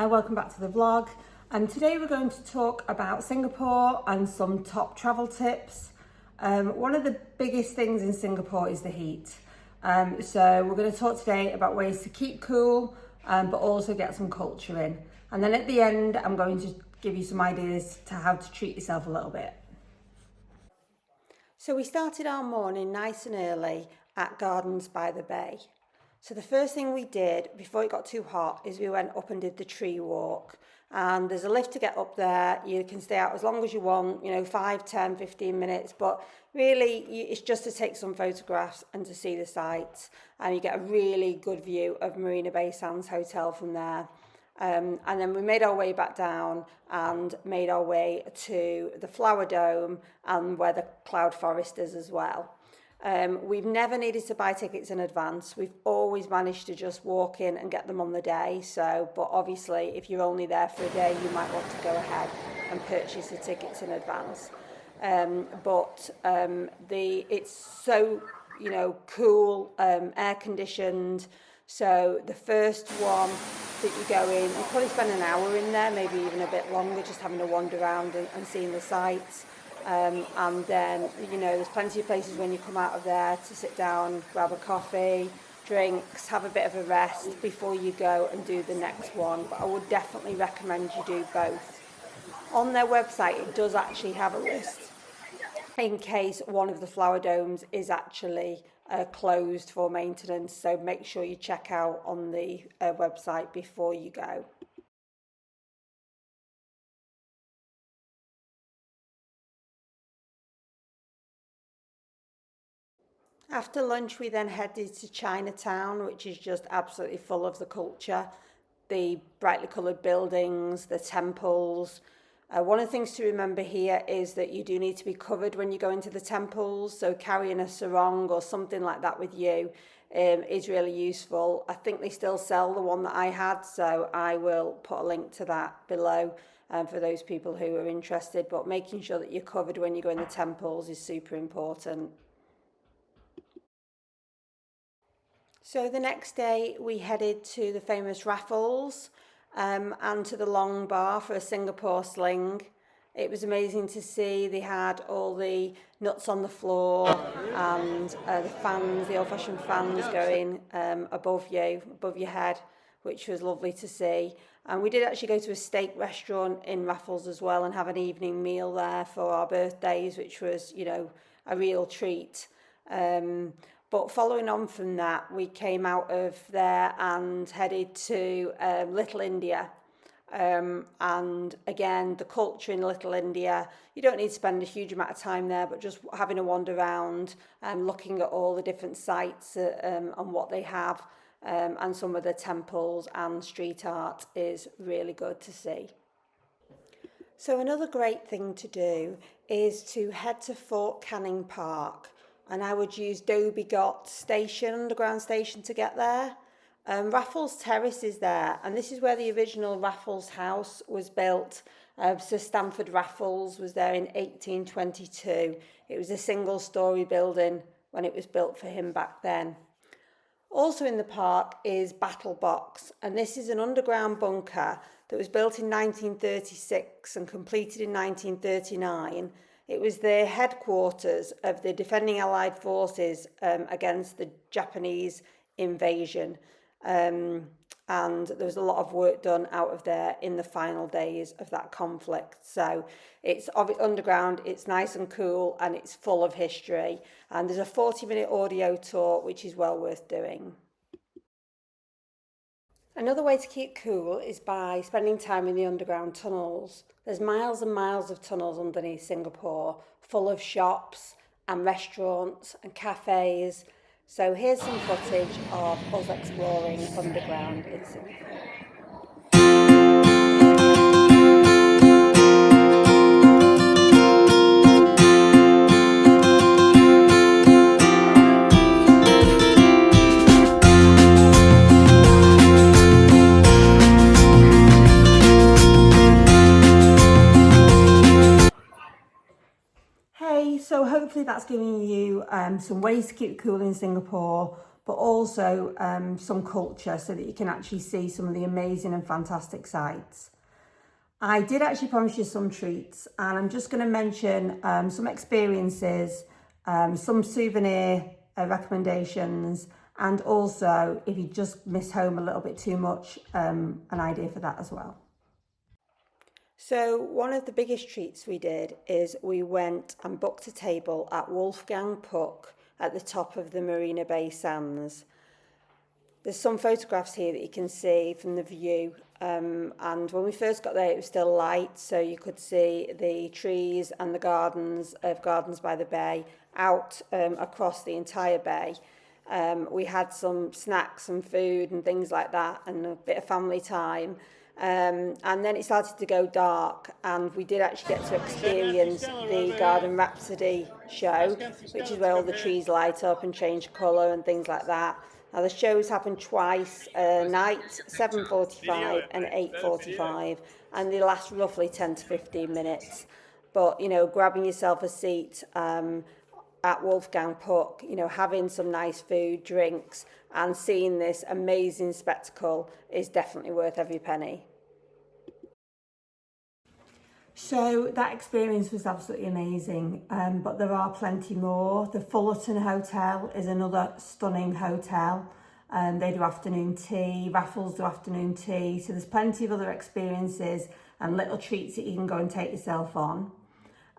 Welcome back to the vlog. Today we're going to talk about Singapore and some top travel tips. One of the biggest things in Singapore is the heat. So we're going to talk today about ways to keep cool, but also get some culture in. And then at the end, I'm going to give you some ideas to how to treat yourself a little bit. So we started our morning nice and early at Gardens by the Bay. So the first thing we did before it got too hot is we went up and did the tree walk. And there's a lift to get up there. You can stay out as long as you want, 5, 10, 15 minutes. But really, it's just to take some photographs and to see the sights. And you get a really good view of Marina Bay Sands Hotel from there. And then we made our way back down and made our way to the Flower Dome and where the Cloud Forest is as well. We've never needed to buy tickets in advance. We've always managed to just walk in and get them on the day. But obviously, if you're only there for a day, you might want to go ahead and purchase the tickets in advance. It's so, cool, air conditioned. So the first one that you go in, you probably spend an hour in there, maybe even a bit longer, just having a wander around and seeing the sights. And then, there's plenty of places when you come out of there to sit down, grab a coffee, drinks, have a bit of a rest before you go and do the next one. But I would definitely recommend you do both. On their website, it does actually have a list in case one of the flower domes is actually closed for maintenance. So make sure you check out on the website before you go. After lunch, we then headed to Chinatown, which is just absolutely full of the culture, the brightly coloured buildings, the temples. One of the things to remember here is that you do need to be covered when you go into the temples, so carrying a sarong or something like that with you is really useful. I think they still sell the one that I had, so I will put a link to that below for those people who are interested. But making sure that you're covered when you go in the temples is super important. So the next day we headed to the famous Raffles and to the Long Bar for a Singapore sling. It was amazing to see. They had all the nuts on the floor and the fans, the old-fashioned fans going above your head, which was lovely to see. And we did actually go to a steak restaurant in Raffles as well and have an evening meal there for our birthdays, which was, a real treat. But following on from that, we came out of there and headed to Little India. And again, the culture in Little India, you don't need to spend a huge amount of time there, but just having a wander around and looking at all the different sites and what they have and some of the temples and street art is really good to see. So another great thing to do is to head to Fort Canning Park. And I would use Dhoby Ghat station, underground station, to get there. Raffles Terrace is there, and this is where the original Raffles house was built. Sir Stamford Raffles was there in 1822. It was a single-storey building when it was built for him back then. Also in the park is Battlebox, and this is an underground bunker that was built in 1936 and completed in 1939. It was the headquarters of the defending Allied forces against the Japanese invasion. And there was a lot of work done out of there in the final days of that conflict. So it's underground, it's nice and cool, and it's full of history. And there's a 40-minute audio tour, which is well worth doing. Another way to keep cool is by spending time in the underground tunnels. There's miles and miles of tunnels underneath Singapore, full of shops and restaurants and cafes. So here's some footage of us exploring underground in Singapore. So hopefully that's giving you some ways to keep cool in Singapore, but also some culture so that you can actually see some of the amazing and fantastic sights. I did actually promise you some treats, and I'm just going to mention some experiences, some souvenir recommendations, and also if you just miss home a little bit too much, an idea for that as well. So one of the biggest treats we did is we went and booked a table at Wolfgang Puck at the top of the Marina Bay Sands. There's some photographs here that you can see from the view, and when we first got there it was still light, so you could see the trees and the Gardens by the Bay out across the entire bay. We had some snacks and food and things like that, and a bit of family time. And then it started to go dark, and we did actually get to experience the Garden Rhapsody show, which is where all the trees light up and change colour and things like that. Now the shows happen twice a night, 7:45 and 8:45, and they last roughly 10 to 15 minutes. But, you know, grabbing yourself a seat at Wolfgang Puck, you know, having some nice food, drinks, and seeing this amazing spectacle is definitely worth every penny. So that experience was absolutely amazing, but there are plenty more. The Fullerton Hotel is another stunning hotel. They do afternoon tea, Raffles do afternoon tea, so there's plenty of other experiences and little treats that you can go and take yourself on.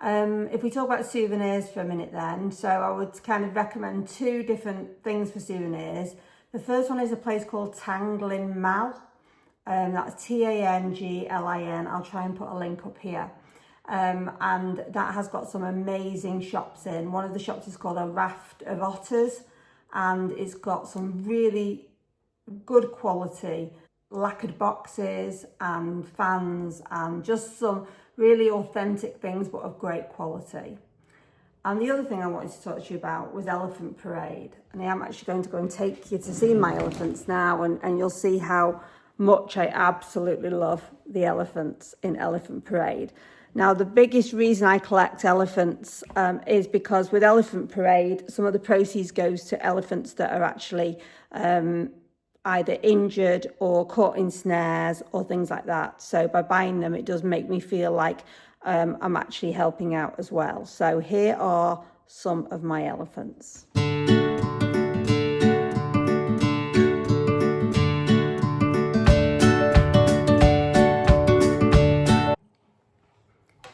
If we talk about souvenirs for a minute then, so I would kind of recommend two different things for souvenirs. The first one is a place called Tanglin Mal. That's Tanglin. I'll try and put a link up here. And that has got some amazing shops in. One of the shops is called A Raft of Otters, and it's got some really good quality lacquered boxes and fans and just some really authentic things, but of great quality. And the other thing I wanted to talk to you about was Elephant Parade. And I am actually going to go and take you to see my elephants now, and you'll see how much I absolutely love the elephants in Elephant Parade. Now, the biggest reason I collect elephants is because with Elephant Parade, some of the proceeds goes to elephants that are actually either injured or caught in snares or things like that. So by buying them, it does make me feel like I'm actually helping out as well. So here are some of my elephants.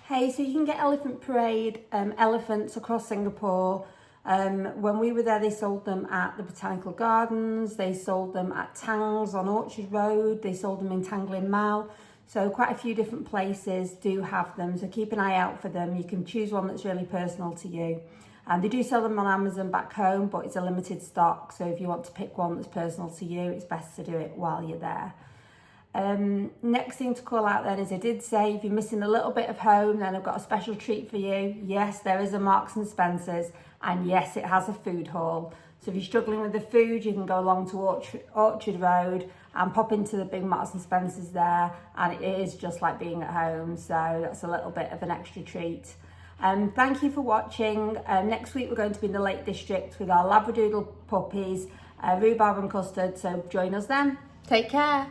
Hey, so you can get Elephant Parade elephants across Singapore. When we were there, they sold them at the Botanical Gardens, they sold them at Tang's on Orchard Road, they sold them in Tanglin Mal. So quite a few different places do have them, so keep an eye out for them. You can choose one that's really personal to you. And they do sell them on Amazon back home, but it's a limited stock, so if you want to pick one that's personal to you, it's best to do it while you're there. Next thing to call out then is I did say if you're missing a little bit of home, then I've got a special treat for you. Yes, there is a Marks and Spencer's, and yes, it has a food hall. So if you're struggling with the food, you can go along to Orchard Road and pop into the big Marks and Spencer's there, and it is just like being at home, so that's a little bit of an extra treat. Thank you for watching. Next week we're going to be in the Lake District with our Labradoodle puppies, rhubarb and custard, so join us then. Take care.